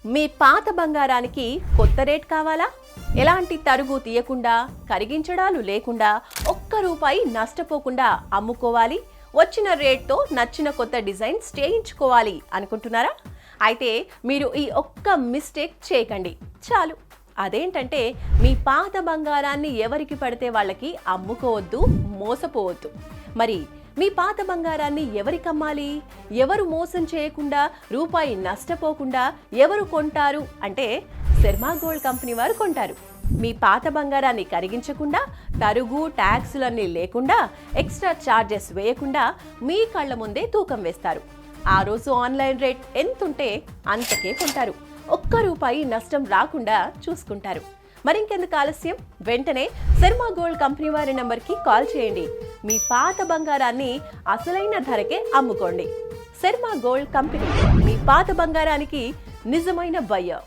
మీ పాత బంగారానికి కొత్త రేట్ కావాలా? ఎలాంటి తరుగు తీయకుండా, కరిగించడాలు లేకుండా, ఒక్క రూపాయి నష్టపోకుండా అమ్ముకోవాలి, వచ్చిన రేట్తో నచ్చిన కొత్త డిజైన్స్ చేయించుకోవాలి అనుకుంటున్నారా? అయితే మీరు ఈ ఒక్క మిస్టేక్ చేయకండి చాలు. అదేంటంటే మీ పాత బంగారాన్ని ఎవరికి పడితే వాళ్ళకి అమ్ముకోవద్దు, మోసపోవద్దు. మరి మీ పాత బంగారాన్ని ఎవరికి అమ్మాలి? ఎవరు మోసం చేయకుండా, రూపాయి నష్టపోకుండా ఎవరు కొంటారు అంటే శర్మ గోల్డ్ కంపెనీ వారు కొంటారు. మీ పాత బంగారాన్ని కరిగించకుండా, తరుగు ట్యాక్సులన్నీ లేకుండా, ఎక్స్ట్రా ఛార్జెస్ వేయకుండా మీ కళ్ళ ముందే తూకం వేస్తారు. ఆ రోజు ఆన్లైన్ రేట్ ఎంతుంటే అంతకే కొంటారు. ఒక్క రూపాయి నష్టం రాకుండా చూసుకుంటారు. మరింకెందుకు ఆలస్యం? వెంటనే శర్మ గోల్డ్ కంపెనీ వారి నంబర్కి కాల్ చేయండి. మీ పాత బంగారాన్ని అసలైన ధరకే అమ్ముకోండి. శర్మ గోల్డ్ కంపెనీ, మీ పాత బంగారానికి నిజమైన బయ్యర్.